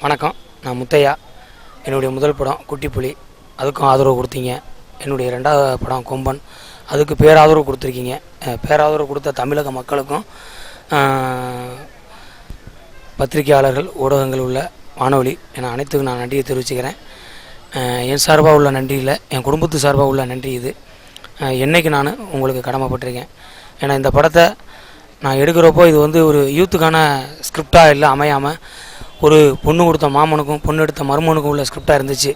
வணக்கம், நான் முத்தையா. என்னுடைய முதல் படம் குட்டிப்புலி, அதுக்கும் ஆதரவு கொடுத்தீங்க. என்னுடைய ரெண்டாவது படம் கொம்பன், அதுக்கு பேராதரவு கொடுத்துருக்கீங்க. பேராதரவு கொடுத்த தமிழக மக்களுக்கும் பத்திரிகையாளர்கள், ஊடகங்கள் உள்ள வானொலி என அனைத்துக்கும் நான் நன்றியை தெரிவிச்சுக்கிறேன். என் சார்பாக உள்ள நன்றி இல்லை, என் குடும்பத்து சார்பாக உள்ள நன்றி இது. என்னைக்கு நான் உங்களுக்கு கடமைப்பட்டிருக்கேன். ஏன்னா இந்த படத்தை நான் எடுக்கிறப்போ இது வந்து ஒரு யூத்துக்கான ஸ்கிரிப்டாக இல்லை அமையாமல் ஒரு பொண்ணு கொடுத்த மாமனுக்கும் பொண்ணு எடுத்த மருமனுக்கும் உள்ள ஸ்கிரிப்டாக இருந்துச்சு.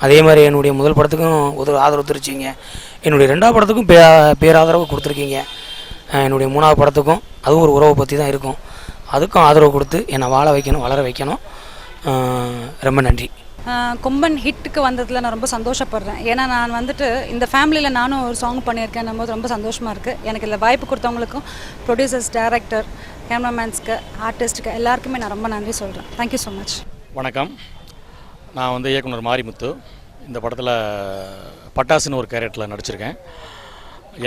அதே மாதிரி என்னுடைய முதல் படத்துக்கும் ஆதரவு தெரிவிச்சிங்க. என்னுடைய ரெண்டாவது படத்துக்கும் பேராதரவு கொடுத்துருக்கீங்க. என்னுடைய மூணாவது படத்துக்கும் அதுவும் ஒரு உறவை பற்றி தான் இருக்கும். அதுக்கும் ஆதரவு கொடுத்து என்னை வாழ வைக்கணும், வளர வைக்கணும். ரொம்ப நன்றி. கொம்பன் ஹிட்டுக்கு வந்ததில் நான் ரொம்ப சந்தோஷப்படுறேன். ஏன்னா நான் வந்துட்டு இந்த ஃபேமிலியில் நானும் ஒரு சாங் பண்ணியிருக்கேன் போது ரொம்ப சந்தோஷமாக இருக்குது. எனக்கு இதில் வாய்ப்பு கொடுத்தவங்களுக்கும், ப்ரொடியூசர்ஸ், டைரக்டர், கேமராமேன்ஸ்க்கு, ஆர்டிஸ்ட்டுக்கு எல்லாருக்குமே நான் ரொம்ப நன்றி சொல்கிறேன். Thank you so much. வணக்கம், நான் வந்து இயக்குனர் மாரிமுத்து. இந்த படத்தில் பட்டாசுன்னு ஒரு கேரக்டரில் நடிச்சிருக்கேன்.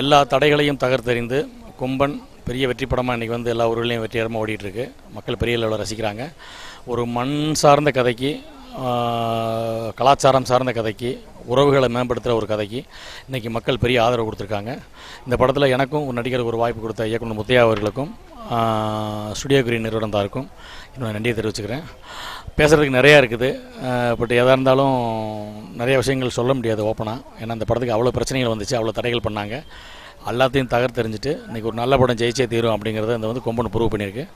எல்லா தடைகளையும் தகர்த்தெறிந்து கொம்பன் பெரிய வெற்றி படமாக இன்றைக்கி வந்து எல்லா ஊர்களையும் வெற்றிகரமாக ஓடிட்டுருக்கு. மக்கள் பெரிய அளவில் ரசிக்கிறாங்க. ஒரு மண் சார்ந்த கதைக்கு, கலாச்சாரம் சார்ந்த கதைக்கு, உறவுகளை மேம்படுத்துகிற ஒரு கதைக்கு இன்றைக்கி மக்கள் பெரிய ஆதரவு கொடுத்துருக்காங்க. இந்த படத்தில் எனக்கும் ஒரு நடிகருக்கு ஒரு வாய்ப்பு கொடுத்த இயக்குனர் முத்தையா அவர்களுக்கும் ஸ்டுடியோ கிரீன் நிறுவனத்தாருக்கும் இன்னும் நன்றியை தெரிவிச்சுக்கிறேன். பேசுகிறதுக்கு நிறையா இருக்குது, பட் எதாக இருந்தாலும் நிறைய விஷயங்கள் சொல்ல முடியாது ஓப்பனாக. ஏன்னா இந்த படத்துக்கு அவ்வளோ பிரச்சனைகள் வந்துச்சு, அவ்வளோ தடைகள் பண்ணாங்க. எல்லாத்தையும் தகர்த்தெறிஞ்சிட்டு இன்றைக்கி ஒரு நல்ல படம் ஜெயிச்சே தீரும் அப்படிங்கிறத இந்த வந்து கொம்பன் ப்ரூவ் பண்ணியிருக்கு.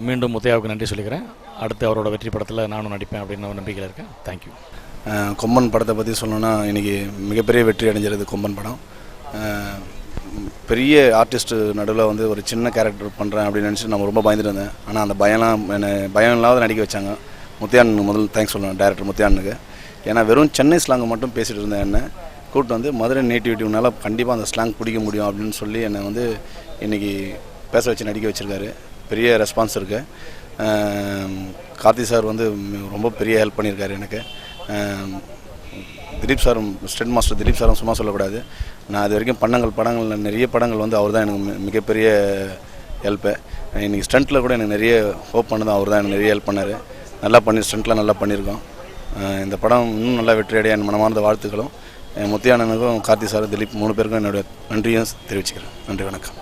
மீண்டும் முத்தையாவுக்கு நன்றி சொல்லிக்கிறேன். அடுத்து அவரோட வெற்றி படத்தில் நானும் நடிப்பேன் அப்படின்னு நம்பிக்கையில் இருக்கேன். தேங்க்யூ. கொம்பன் படத்தை பற்றி சொல்லணுன்னா இன்றைக்கி மிகப்பெரிய வெற்றி அடைஞ்சிருது கொம்பன் படம். பெரிய ஆர்டிஸ்ட்டு நடுவில் வந்து ஒரு சின்ன கேரக்டர் பண்ணுறேன் அப்படின்னு நினச்சி நம்ம ரொம்ப பயந்துட்டு இருந்தேன். ஆனால் அந்த பயம் இல்லாத நடிக்க வச்சாங்க. முத்தையானுக்கு முதல் தேங்க்ஸ் சொல்லணும், டைரக்டர் முத்தையானுக்கு. ஏன்னா வெறும் சென்னை ஸ்லாங்கை மட்டும் பேசிகிட்டு இருந்தேன். என்ன கூப்பிட்டு வந்து மதுரை நேட்டிவிட்டினால கண்டிப்பாக அந்த ஸ்லாங் பிடிக்க முடியும் அப்படின்னு சொல்லி என்னை வந்து இன்றைக்கி பேச வச்சு நடிக்க வச்சுருக்காரு. பெரிய ரெஸ்பான்ஸ் இருக்குது. கார்த்தி சார் வந்து ரொம்ப பெரிய ஹெல்ப் பண்ணியிருக்காரு எனக்கு. திலீப் சாரும், ஸ்டென்ட் மாஸ்டர் திலீப் சாரும் சும்மா சொல்லக்கூடாது. நான் அது வரைக்கும் படங்கள் நிறைய படங்கள் வந்து அவர் தான் எனக்கு மிகப்பெரிய ஹெல்ப்பு. இன்றைக்கி ஸ்டண்ட்டில் கூட எனக்கு நிறைய ஹோப் பண்ணதும் அவர் தான் எனக்கு நிறைய ஹெல்ப் பண்ணார். நல்லா ஸ்டண்ட்லாம் நல்லா பண்ணியிருக்கோம். இந்த படம் இன்னும் நல்லா வெற்றியடைய என் மனமார்ந்த வாழ்த்துக்களும். முத்தையானனுக்கும், கார்த்தி சார், திலீப் 3 பேருக்கும் என்னுடைய நன்றியும் தெரிவிச்சுக்கிறேன். நன்றி, வணக்கம்.